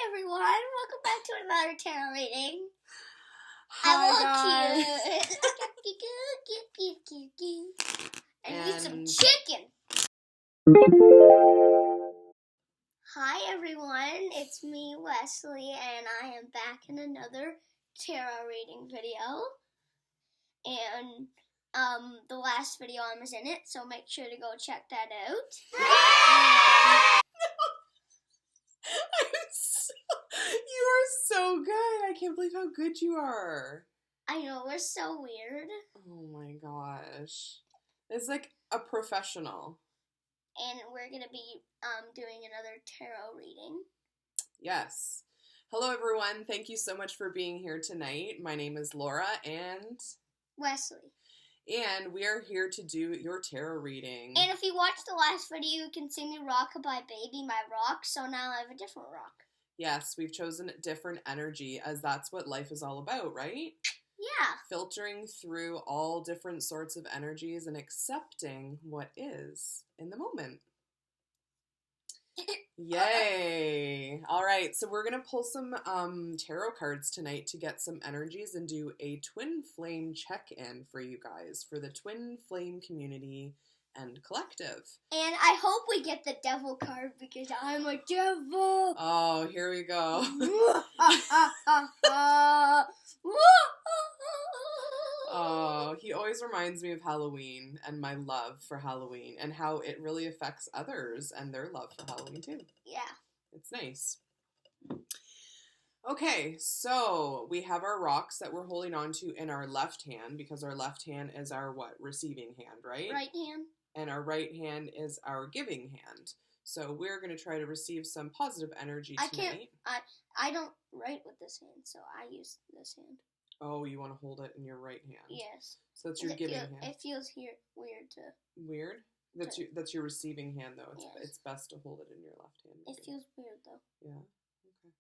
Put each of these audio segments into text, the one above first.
everyone, welcome back to another tarot reading. Hi, I look cute. And eat some chicken. Hi everyone, it's me, Wesley, and I am back in another tarot reading video. And the last video I was in it, so make sure to go check that out. You are so good. I can't believe how good you are. I know, we're so weird. Oh my gosh. It's like a professional. And we're going to be doing another tarot reading. Yes. Hello everyone. Thank you so much for being here tonight. My name is Laura and Wesley. And we are here to do your tarot reading. And if you watched the last video, you can see me Rockabye Baby, my rock. So now I have a different rock. Yes, we've chosen a different energy as that's what life is all about, right? Yeah. Filtering through all different sorts of energies and accepting what is in the moment. Yay! All right, so we're going to pull some tarot cards tonight to get some energies and do a twin flame check-in for you guys, for the twin flame community and collective. And I hope we get the devil card because I'm a devil. Oh, here we go. Oh, he always reminds me of Halloween and my love for Halloween and how it really affects others and their love for Halloween too. Yeah. It's nice. Okay, so we have our rocks that we're holding on to in our left hand because our left hand is our what? Receiving hand, right? Right hand. And our right hand is our giving hand. So we're going to try to receive some positive energy tonight. I don't write with this hand, so I use this hand. Oh, you want to hold it in your right hand? Yes. So that's your giving hand. It feels weird to... Weird? That's your receiving hand, though. Yes. It's best to hold it in your left hand. It feels weird, though. Yeah. Okay.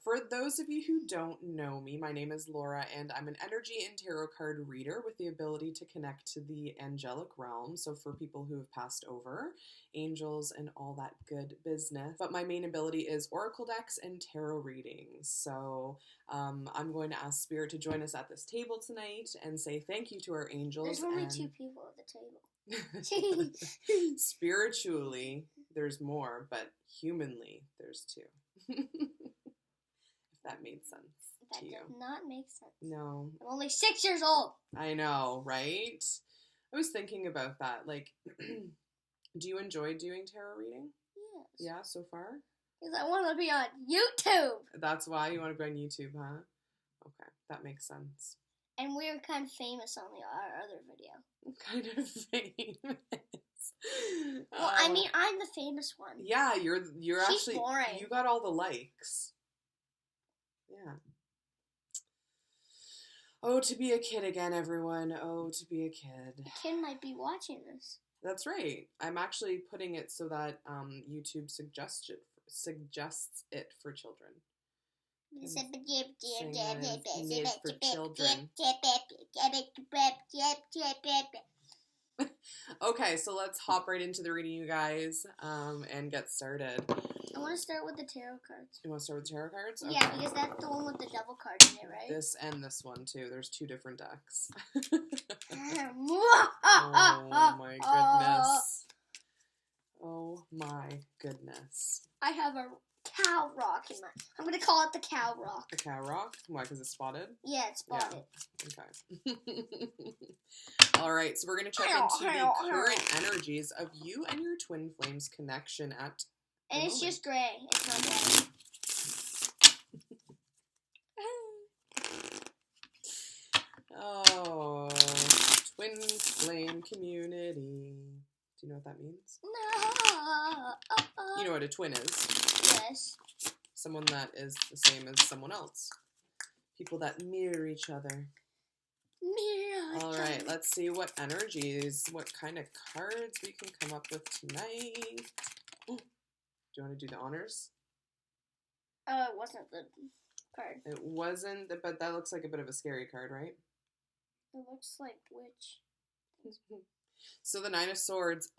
For those of you who don't know me, my name is Laura, and I'm an energy and tarot card reader with the ability to connect to the angelic realm. So for people who have passed over, angels and all that good business. But my main ability is oracle decks and tarot readings. So I'm going to ask Spirit to join us at this table tonight and say thank you to our angels. There's only 2 people at the table. Spiritually, there's more, but humanly, there's 2. That made sense to you. That does not make sense. No. I'm only 6 years old. I know, right? I was thinking about that. Like, do you enjoy doing tarot reading? Yes. Yeah, so far? Because I want to be on YouTube. That's why you want to be on YouTube, huh? Okay, that makes sense. And we were kind of famous on our other video. Kind of famous. Well, I mean, I'm the famous one. Yeah, you're She's actually boring. You got all the likes. Yeah. Oh, to be a kid again, everyone. Oh, to be a kid. A kid might be watching this. That's right. I'm actually putting it so that YouTube suggests it for children. For children. Okay, so let's hop right into the reading, you guys, and get started. I want to start with the tarot cards. You want to start with the tarot cards? Okay. Yeah, because that's the one with the devil card in it, right? This and this one, too. There's 2 different decks. Oh my goodness. Oh my goodness. I have a cow rock in my... I'm going to call it the cow rock. The cow rock? Why, because it's spotted? Yeah, it's spotted. Yeah. Okay. All right, so we're going to check into the current energies of you and your twin flames connection at... And it's just gray. It's not black. Oh, twin flame community. Do you know what that means? No. You know what a twin is? Yes. Someone that is the same as someone else. People that mirror each other. All right, let's see what energies, what kind of cards we can come up with tonight. Ooh. Do you want to do the honors? It wasn't the card. It wasn't, but that looks like a bit of a scary card, right? It looks like witch. So the Nine of Swords,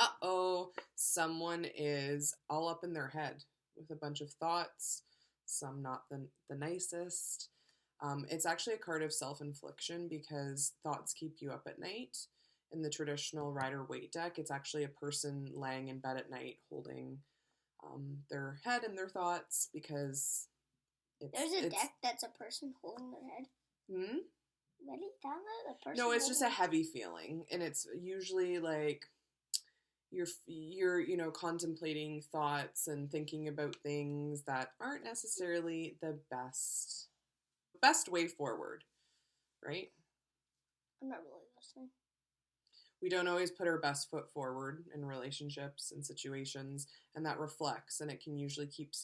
someone is all up in their head with a bunch of thoughts, some not the nicest. It's actually a card of self-infliction because thoughts keep you up at night. In the traditional Rider-Waite deck, it's actually a person laying in bed at night holding their head and their thoughts because There's a deck that's a person holding their head. Hmm? Really? That a person? No, it's just a heavy feeling, and it's usually like you're contemplating thoughts and thinking about things that aren't necessarily the best way forward, right? I'm not really listening. We don't always put our best foot forward in relationships and situations, and that reflects, and it can usually keep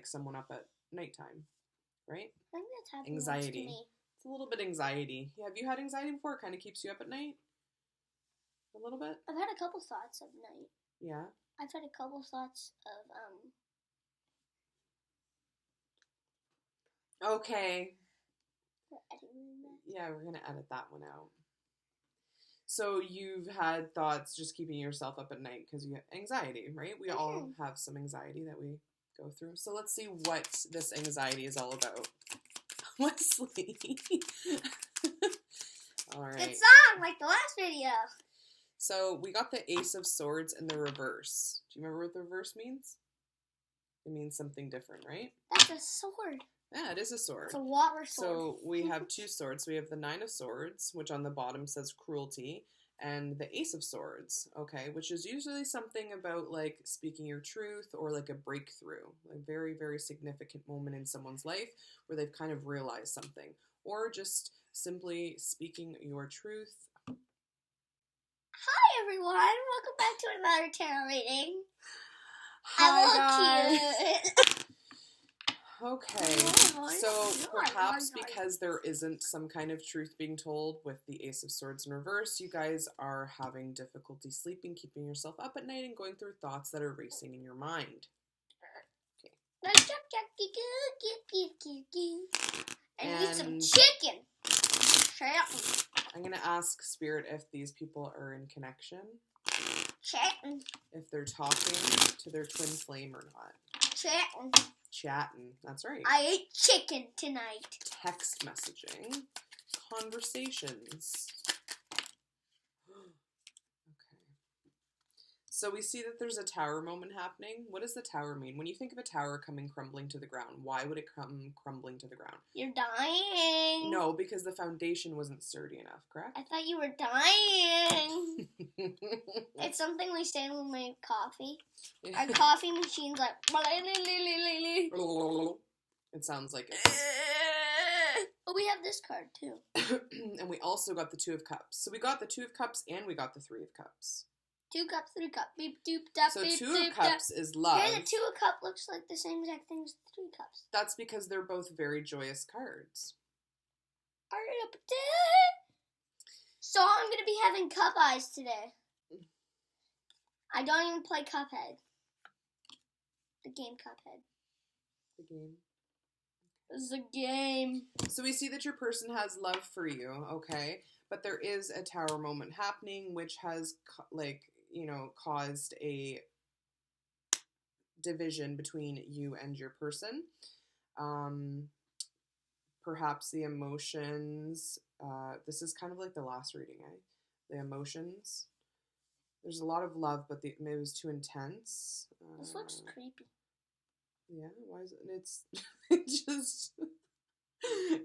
someone up at nighttime, right? I think that's happened Anxiety. To me. It's a little bit anxiety. Have you had anxiety before? It kind of keeps you up at night? A little bit? I've had a couple thoughts of night. Yeah? I've had a couple thoughts of, Okay. we're editing that. Yeah, we're going to edit that one out. So you've had thoughts just keeping yourself up at night because you have anxiety, right? We all have some anxiety that we go through. So let's see what this anxiety is all about. Wesley. All right. Good song, like the last video. So we got the Ace of Swords in the reverse. Do you remember what the reverse means? It means something different, right? That's a sword. Yeah, it is a sword. It's a water sword. So we have two swords. We have the Nine of Swords, which on the bottom says cruelty, and the Ace of Swords, okay, which is usually something about like speaking your truth or like a breakthrough, a very, very significant moment in someone's life where they've kind of realized something, or just simply speaking your truth. Hi everyone, welcome back to another tarot reading. Hi, I look cute. Okay, so perhaps because there isn't some kind of truth being told with the Ace of Swords in reverse, you guys are having difficulty sleeping, keeping yourself up at night, and going through thoughts that are racing in your mind. Okay. And eat some chicken. I'm going to ask Spirit if these people are in connection. Chatting. If they're talking to their twin flame or not. Chatting. That's right. I ate chicken tonight. Text messaging. Conversations. Okay. So we see that there's a tower moment happening. What does the tower mean? When you think of a tower coming crumbling to the ground, why would it come crumbling to the ground? You're dying. No, because the foundation wasn't sturdy enough, correct? I thought you were dying. It's something we say when we make coffee. Our coffee machine's like... It sounds like it. Oh, we have this card, too. And we also got the Two of Cups. So we got the Two of Cups and we got the Three of Cups. 2 cups, 3 cups. Beep, doop, dap, So beep, Two doop, of Cups is love. Here, the 2 of Cups looks like the same exact thing as the 3 cups. That's because they're both very joyous cards. So I'm going to be having cup eyes today. I don't even play Cuphead. The game Cuphead. The game. It's a game. So we see that your person has love for you, okay? But there is a tower moment happening, which has, caused a division between you and your person. Perhaps the emotions, this is kind of like the last reading, The emotions. There's a lot of love, but maybe it was too intense. This looks creepy. Yeah, why is it?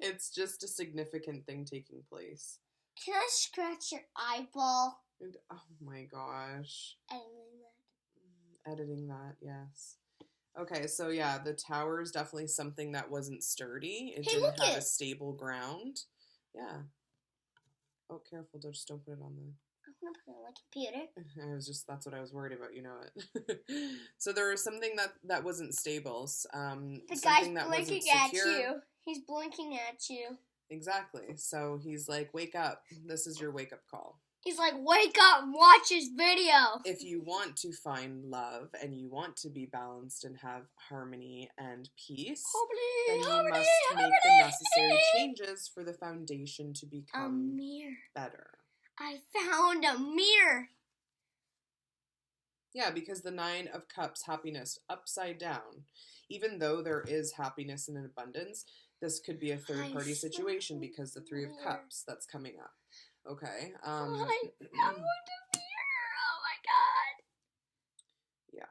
It's just a significant thing taking place. Can I scratch your eyeball? And, oh my gosh. Editing that, yes. Okay, so yeah, the tower is definitely something that wasn't sturdy. It didn't have a stable ground. Yeah. Oh, careful, just don't put it on the... I'm going to put it on my computer. That's what I was worried about, you know it. So there was something that wasn't stable. The guy's blinking at you. He's blinking at you. Exactly. So he's like, wake up. This is your wake-up call. He's like, wake up and watch his video. If you want to find love and you want to be balanced and have harmony and peace, then you must make the necessary changes for the foundation to become better. I found a mirror. Yeah, because the 9 of Cups, happiness, upside down. Even though there is happiness and abundance, this could be a third-party situation because the 3 of Cups that's coming up. Okay. I found a mirror. Oh my god. Yeah.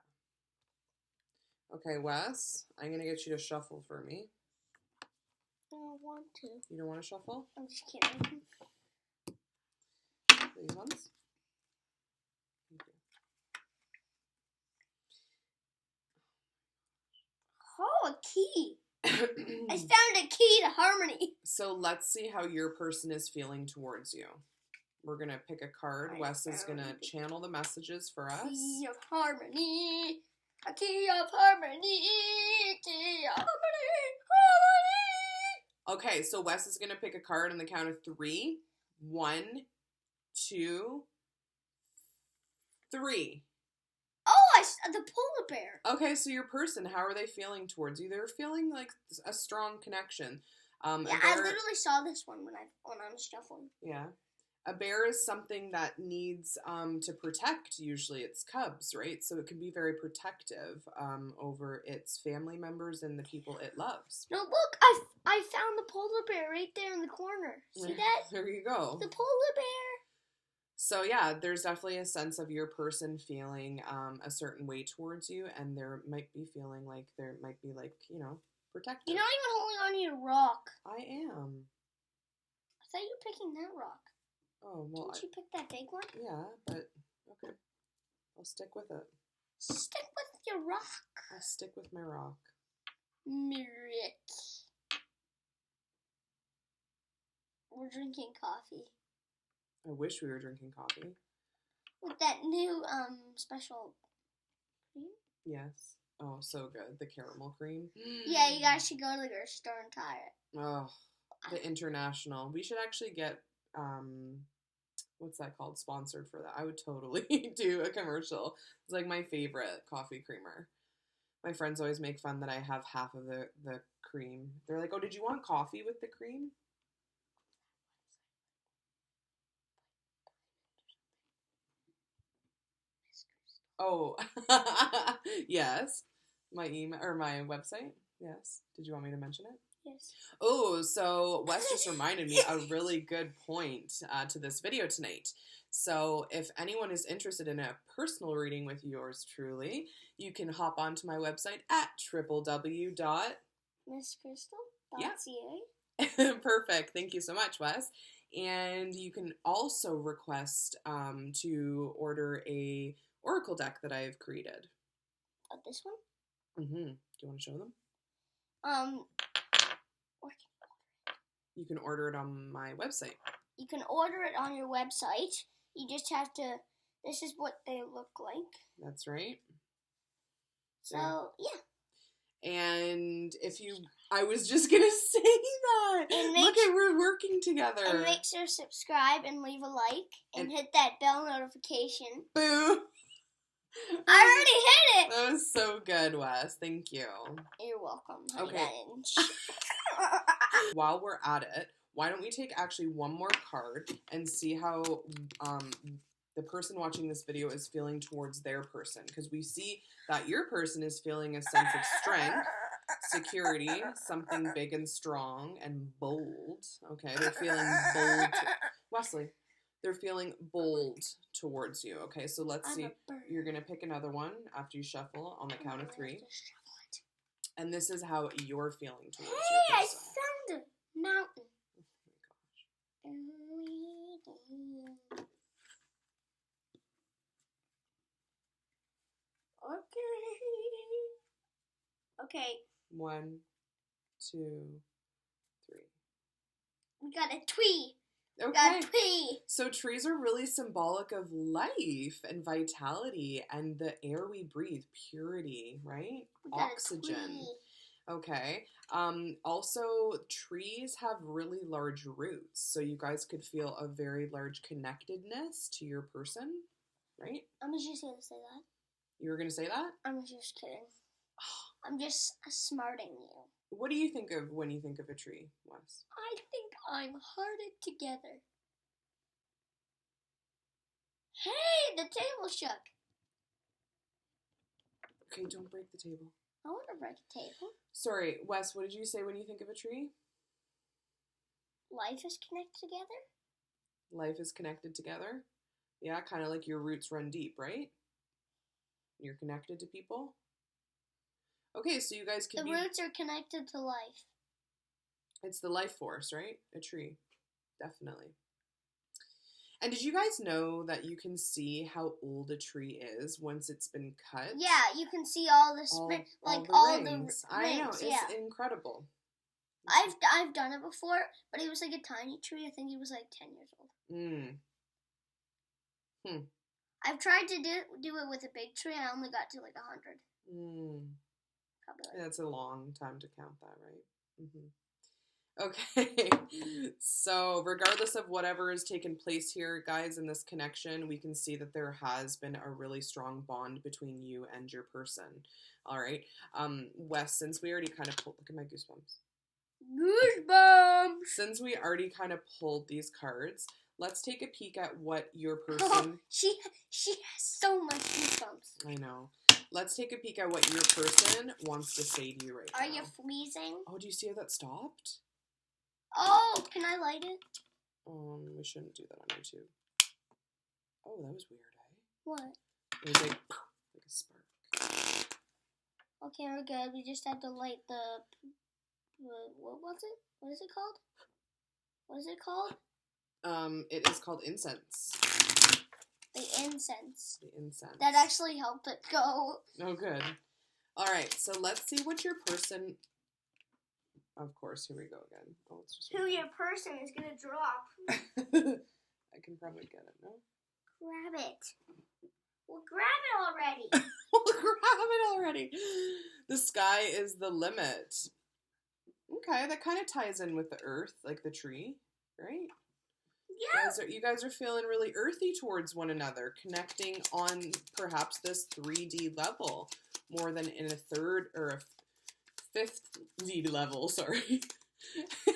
Okay, Wes, I'm going to get you to shuffle for me. I don't want to. You don't want to shuffle? I'm just kidding. These ones? Oh, a key. I found a key to harmony. So let's see how your person is feeling towards you. We're going to pick a card. Wes is going to channel the messages for us. Key of harmony. A key of harmony. Key of harmony. Harmony. Okay, so Wes is going to pick a card on the count of 3. 1, 2, 3. Oh, the polar bear. Okay, so your person, how are they feeling towards you? They're feeling like a strong connection. Yeah, I literally saw this one when I was shuffling. Yeah. A bear is something that needs to protect. Usually it's cubs, right? So it can be very protective over its family members and the people it loves. No, look, I found the polar bear right there in the corner. See that? There you go. The polar bear. So yeah, there's definitely a sense of your person feeling a certain way towards you, and there might be feeling like there might be like, protective. You're not even holding on to your rock. I am. I thought you were picking that rock. Oh, well. Didn't you pick that big one? Yeah, but okay. I'll stick with it. Stick with your rock. I'll stick with my rock. Mirror. We're drinking coffee. I wish we were drinking coffee. With that new special cream? Yes. Oh, so good. The caramel cream. Yeah, you guys should go to the grocery store and try it. Oh, the International. We should actually get, what's that called? Sponsored for that. I would totally do a commercial. It's like my favorite coffee creamer. My friends always make fun that I have half of the cream. They're like, oh, did you want coffee with the cream? Oh, yes. My email or my website. Yes. Did you want me to mention it? Yes. Oh, so Wes just reminded me a really good point to this video tonight. So if anyone is interested in a personal reading with yours truly, you can hop onto my website at www.misscrystal.ca. Perfect. Thank you so much, Wes. And you can also request to order a oracle deck that I have created. This one? Mm-hmm. Do you want to show them? You can order it on my website. You can order it on your website. You just have to. This is what they look like. That's right. So yeah. And if you, I was just gonna say that. Look at we're working together. And make sure to subscribe and leave a like and hit that bell notification. Boo. I already hit it. That was so good, Wes. Thank you. You're welcome. Okay. While we're at it, why don't we take actually one more card and see how the person watching this video is feeling towards their person? Because we see that your person is feeling a sense of strength, security, something big and strong and bold. Okay, they're feeling bold. Wesley, they're feeling bold towards you. Okay, so let's see. You're going to pick another one after you shuffle on the count of 3. And this is how you're feeling towards your person. Hey, I found a mountain. Oh my gosh. Okay. 1, 2, 3. We got a tree. Okay. So trees are really symbolic of life and vitality and the air we breathe, purity, right? Oxygen. Okay. Also, trees have really large roots, so you guys could feel a very large connectedness to your person, right? I'm just going to say that. You were going to say that? I'm just kidding. I'm just smarting you. What do you think of when you think of a tree, Wes? I think I'm hearted together. Hey, the table shook. Okay, don't break the table. I want to break the table. Sorry, Wes, what did you say when you think of a tree? Life is connected together? Life is connected together. Yeah, kind of like your roots run deep, right? You're connected to people. Okay, so you guys can The roots are connected to life. It's the life force, right? A tree. Definitely. And did you guys know that you can see how old a tree is once it's been cut? Yeah, you can see all the rings. I know, it's incredible. I've done it before, but it was like a tiny tree. I think he was like 10 years old. I've tried to do it with a big tree. I only got to like 100. Probably. That's a long time to count that, right? Okay, so regardless of whatever has taken place here, guys, in this connection, we can see that there has been a really strong bond between you and your person. All right, Wes, since we already kind of pulled, look at my goosebumps. Goosebumps! Since we already kind of pulled these cards, let's take a peek at what your person... she has so much goosebumps. I know. Let's take a peek at what your person wants to say to you right now. Are you freezing? Oh, do you see how that stopped? Oh, can I light it? We shouldn't do that on YouTube. Oh, that was weird, eh? What? It was like a spark. Okay, we're good. We just had to light the... What was it? What is it called? What is it called? It is called incense. The incense. The incense. That actually helped it go. Oh, good. All right, so let's see what your person... Of course, here we go again. Oh, it's just who your person is going to drop. I can probably get it, no? Grab it. Well, grab it already. Well, grab it already. The sky is the limit. Okay, that kind of ties in with the earth, like the tree, right? Yeah. You guys are feeling really earthy towards one another, connecting on perhaps this 3D level more than in a third or a fifth D level, sorry.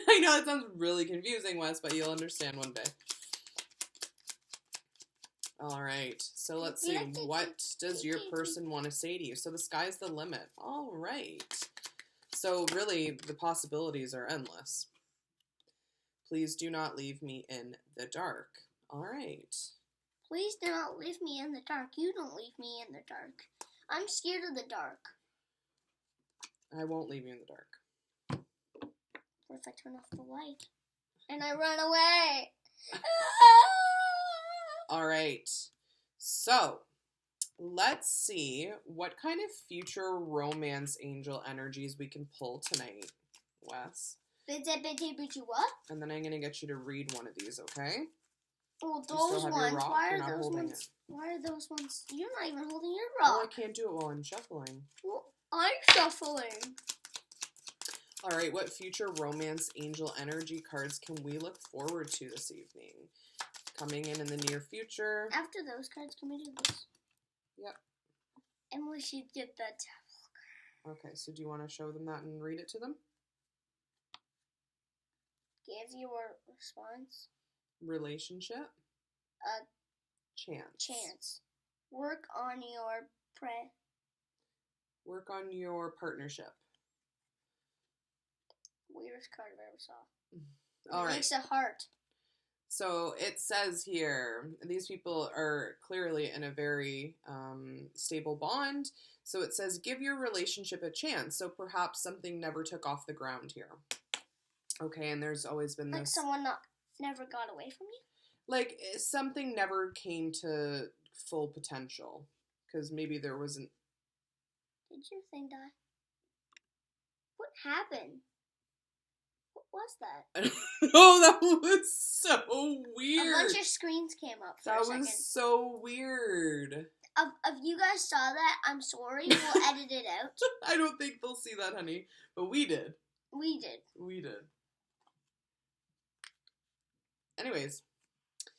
I know it sounds really confusing, Wes, but you'll understand one day. All right, so let's see. What does your person want to say to you? So the sky's the limit. All right. So really, the possibilities are endless. Please do not leave me in the dark. All right. Please do not leave me in the dark. You don't leave me in the dark. I'm scared of the dark. I won't leave you in the dark. What if I turn off the light? And I run away? All right. So, let's see what kind of future romance angel energies we can pull tonight, Wes. What? And then I'm going to get you to read one of these, okay? Oh, those ones. Why are those ones? Why are those ones? You're not even holding your rock. Oh, I can't do it while I'm shuffling. Well, I'm shuffling. All right, what future romance angel energy cards can we look forward to this evening? Coming in the near future. After those cards, can we do this? Yep. And we should get the devil card. Okay, so do you want to show them that and read it to them? Give your response. Relationship. Chance. Chance. Work on your Work on your partnership. Weirdest card I've ever saw. All right. Makes a heart. So it says here, these people are clearly in a very stable bond. So it says, give your relationship a chance. So perhaps something never took off the ground here. Okay, and there's always been this... Like someone never got away from you? Like something never came to full potential. Because maybe there wasn't... Did your thing die? What happened? What was that? Oh, that was so weird. A bunch of screens came up for a second. That was so weird. If you guys saw that, I'm sorry. We'll edit it out. I don't think they'll see that, honey. But we did. We did. We did. Anyways.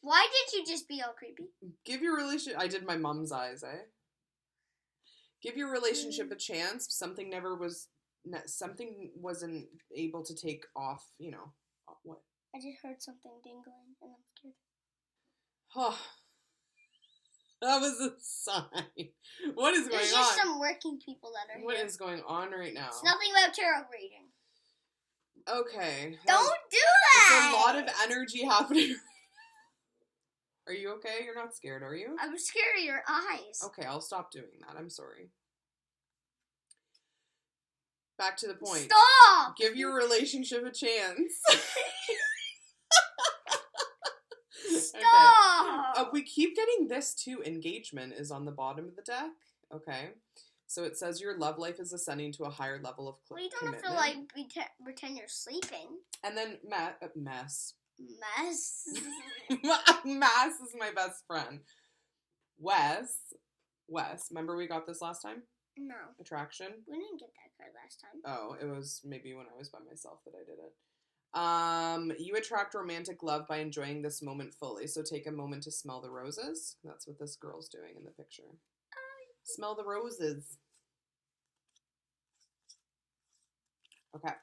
Why did you just be all creepy? Give your relationship... I did my mom's eyes, eh? Give your relationship a chance. Something wasn't able to take off, you know. What? I just heard something dingling, and I'm scared. Oh. That was a sign. What is going on? There's just some working people that are What here. is going on right now? It's nothing about tarot reading. Okay. Don't do that! There's a lot of energy happening. Are you okay? You're not scared, are you? I'm scared of your eyes. Okay, I'll stop doing that. I'm sorry. Back to the point. Stop! Give your relationship a chance. Stop! Okay. We keep getting this too. Engagement is on the bottom of the deck. Okay. So it says your love life is ascending to a higher level of Well, you don't commitment. have to, like, pretend you're sleeping. And then mess. Mess. Mass is my best friend. Wes, remember we got this last time? No. Attraction? We didn't get that card last time. Oh, it was maybe when I was by myself that I did it. You attract romantic love by enjoying this moment fully. So take a moment to smell the roses. That's what this girl's doing in the picture. Smell the roses. Okay.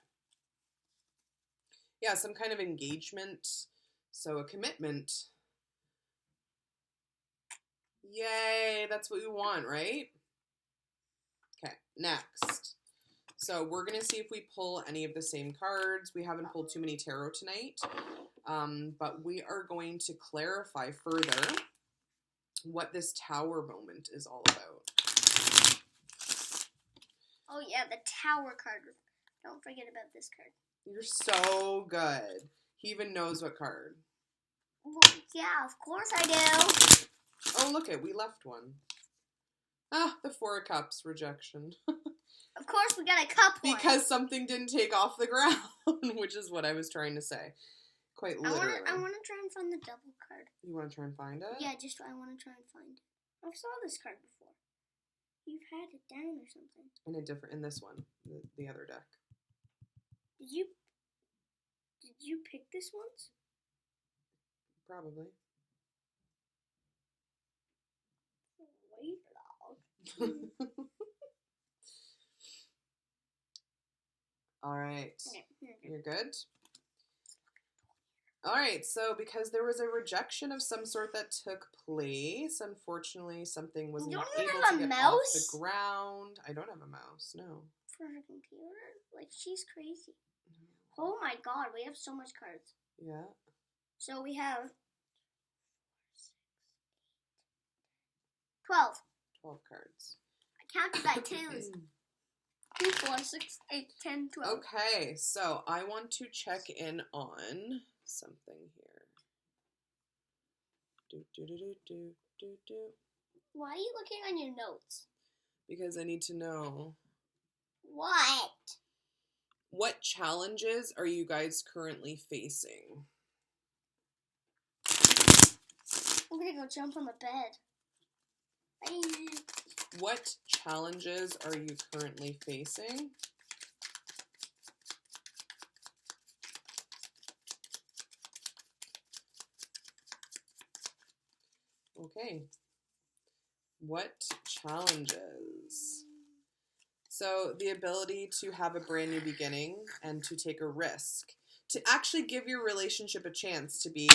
Yeah, some kind of engagement. So a commitment. Yay, that's what we want, right? Okay, next. So we're going to see if we pull any of the same cards. We haven't pulled too many tarot tonight, but we are going to clarify further what this tower moment is all about. Oh, yeah, the tower card. Don't forget about this card. You're so good. He even knows what card. Well, yeah, of course I do. Oh, look it, we left one. Ah, the Four of Cups, rejection. Of course we got a cup one. Because something didn't take off the ground, which is what I was trying to say. Quite literally. I want to try and find the double card. You want to try and find it? Yeah, I want to try and find it. I saw this card before. You've had it down or something. In this one, the other deck. Did you pick this once? Probably. Wait, dog. All right. Okay. You're good? All right. So because there was a rejection of some sort that took place, unfortunately, something wasn't able to get off the ground. I don't have a mouse, no. For her computer? Like, she's crazy. Oh my god, we have so much cards. Yeah. So we have 12. 12 cards. I counted by twos. 2, 4, 6, 8, 10, 12. Okay, so I want to check in on something here. Why are you looking on your notes? Because I need to know. What? What challenges are you guys currently facing? I'm gonna go jump on the bed. Bye. What challenges are you currently facing? Okay. What challenges? So the ability to have a brand new beginning and to take a risk. To actually give your relationship a chance to be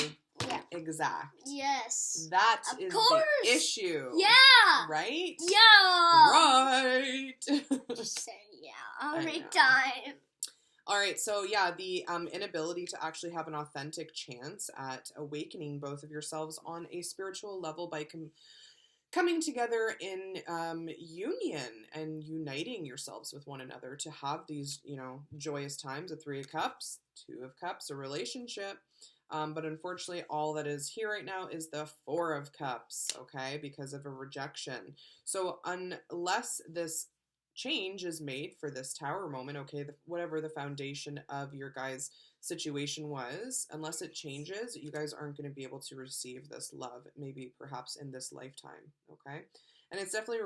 exact. Yes. That is the issue. Yeah. Right? Yeah. Right. Just say yeah every time. All right, so yeah, the inability to actually have an authentic chance at awakening both of yourselves on a spiritual level by coming together in union and uniting yourselves with one another to have these, joyous times. A 3 of Cups, 2 of Cups, a relationship. But unfortunately, all that is here right now is the 4 of Cups, okay, because of a rejection. So unless this change is made for this tower moment, okay, whatever the foundation of your guys' situation was, unless it changes, you guys aren't going to be able to receive this love, maybe perhaps in this lifetime, okay? And it's definitely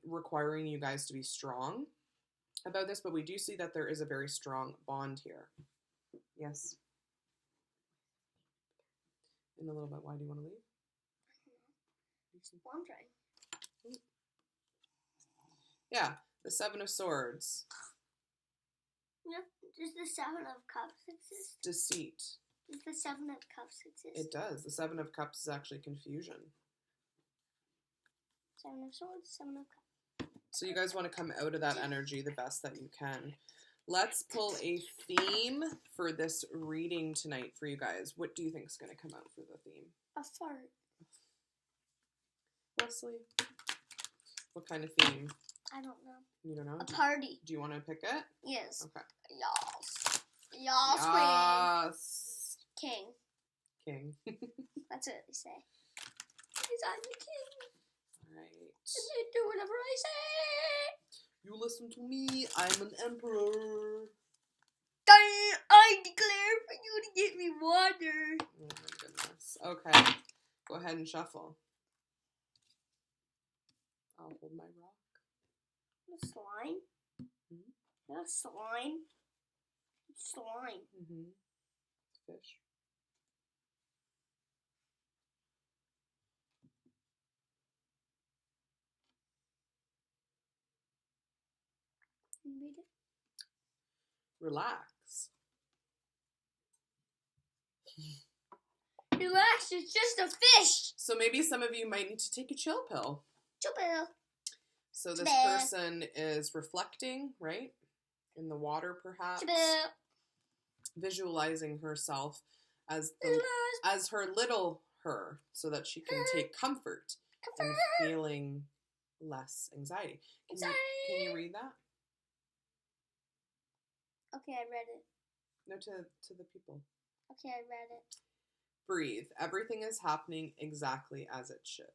requiring you guys to be strong about this, but we do see that there is a very strong bond here. Yes? In a little bit. Why do you want to leave? Well, I'm trying. Yeah, the 7 of Swords. Yeah, does the 7 of Cups exist? Deceit. Does the 7 of Cups exist? It does. The 7 of Cups is actually confusion. Seven of Swords, Seven of Cups. So you guys want to come out of that energy the best that you can. Let's pull a theme for this reading tonight for you guys. What do you think is going to come out for the theme? A fart. Leslie? What kind of theme? I don't know. You don't know? A party. Do you want to pick it? Yes. Okay. Yas. Yas. Yes. King. King. That's what they say. Because I'm the king. Alright. And they do whatever I say. You listen to me. I'm an emperor. I declare for you to get me water. Oh my goodness. Okay. Go ahead and shuffle. I'll hold my rock. A slime? Hmm? A slime? Slime. Mm-hmm. Fish. Can you read it? Relax. Relax, it's just a fish. So maybe some of you might need to take a chill pill. Chill pill. So this Chill. person is reflecting, right? In the water, perhaps. Chill pill. Visualizing herself as Relax. as her little her, so that she can take comfort and feeling less anxiety. Can you read that? Okay, I read it. No, to the people. Okay, I read it. Breathe. Everything is happening exactly as it should.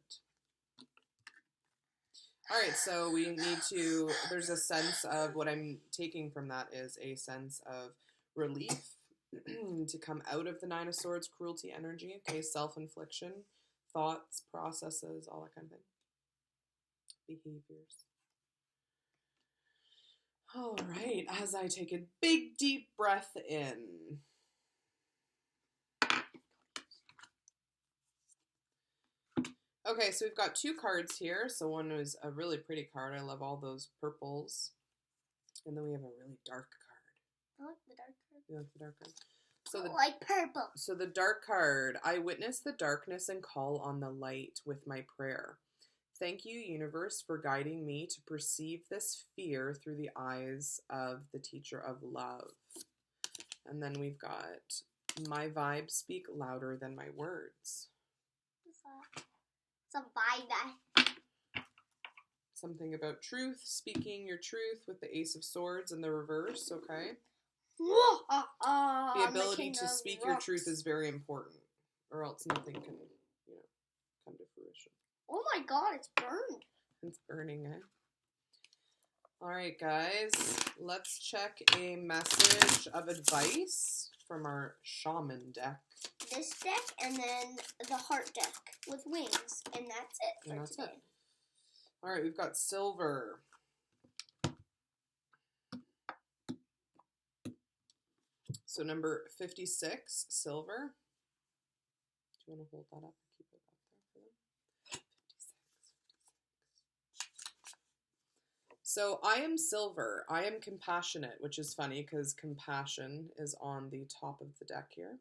All right, so we need to, there's a sense of, what I'm taking from that is a sense of relief to come out of the Nine of Swords, cruelty energy, okay, self-infliction, thoughts, processes, all that kind of thing. Behaviors. All right, as I take a big, deep breath in. Okay, so we've got two cards here. So one is a really pretty card. I love all those purples. And then we have a really dark card. I like the dark card. You like the dark card? I like purple. So the dark card. I witness the darkness and call on the light with my prayer. Thank you, universe, for guiding me to perceive this fear through the eyes of the teacher of love. And then we've got my vibes speak louder than my words. It's a vibe. Something about truth, speaking your truth with the Ace of Swords in the reverse, okay? The ability to speak your truth is very important, or else nothing can, come to fruition. Oh my god, it's burned. It's burning, eh? Alright, guys, let's check a message of advice from our shaman deck. This deck and then the heart deck with wings, and that's it for today. Alright, we've got silver. So number 56, silver. Do you want to hold that up and keep it up there for them? 56. So I am silver. I am compassionate, which is funny because compassion is on the top of the deck here.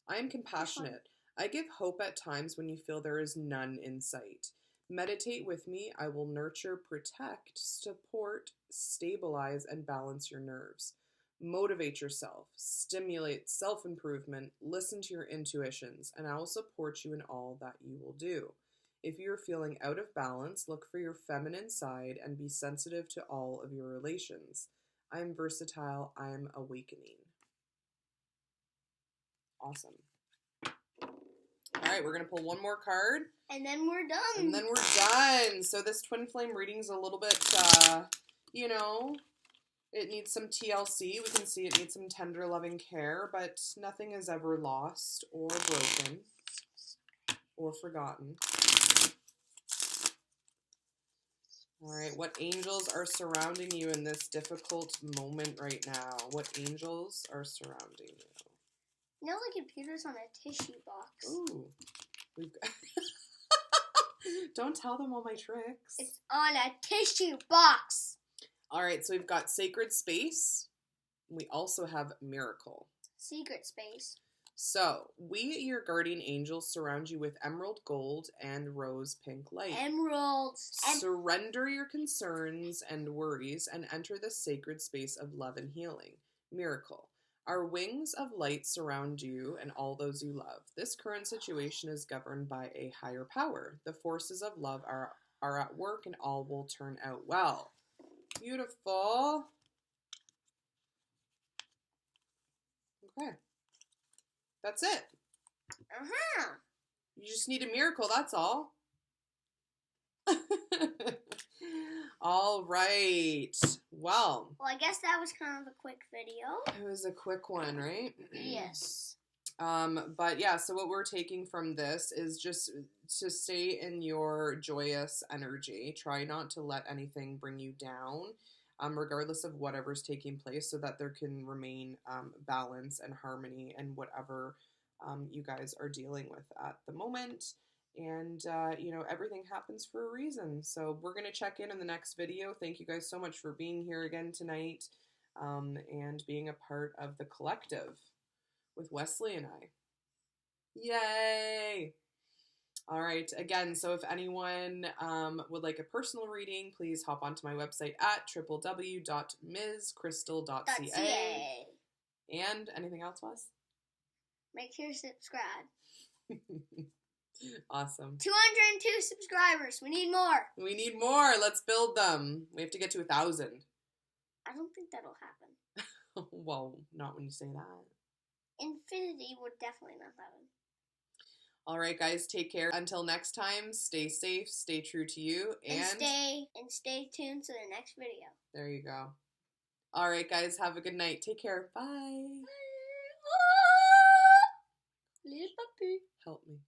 I am compassionate. I give hope at times when you feel there is none in sight. Meditate with me. I will nurture, protect, support, stabilize, and balance your nerves. Motivate yourself. Stimulate self-improvement. Listen to your intuitions, and I will support you in all that you will do. If you're feeling out of balance, look for your feminine side and be sensitive to all of your relations. I am versatile. I am awakening. Awesome. All right, we're going to pull one more card. And then we're done. So this twin flame reading is a little bit, it needs some TLC. We can see it needs some tender, loving care, but nothing is ever lost or broken or forgotten. All right, what angels are surrounding you in this difficult moment right now? What angels are surrounding you? You know the computer's on a tissue box. Ooh. We've got Don't tell them all my tricks. It's on a tissue box. All right, so we've got sacred space. We also have miracle. Secret space. So, we, your guardian angels, surround you with emerald gold and rose pink light. Emeralds. Surrender your concerns and worries and enter the sacred space of love and healing. Miracle. Our wings of light surround you and all those you love. This current situation is governed by a higher power. The forces of love are at work and all will turn out well. Beautiful. Okay. That's it. Uh-huh. You just need a miracle, that's all. All right. Well, I guess that was kind of a quick video. it was a quick one, right? Yes. But yeah, so what we're taking from this is just to stay in your joyous energy. Try not to let anything bring you down, regardless of whatever's taking place, so that there can remain balance and harmony and whatever you guys are dealing with at the moment. And, everything happens for a reason. So we're going to check in the next video. Thank you guys so much for being here again tonight and being a part of the collective with Wesley and I. Yay! All right, again, so if anyone would like a personal reading, please hop onto my website at www.mscrystal.ca. And anything else, Wes? Make sure to subscribe. Awesome. 202 subscribers. We need more. We need more. Let's build them. We have to get to 1,000. I don't think that'll happen. Well, not when you say that. Infinity would definitely not happen. All right, guys, take care. Until next time, stay safe, stay true to you, and stay tuned to the next video. There you go. All right, guys, have a good night. Take care. Bye. Little puppy. Help me.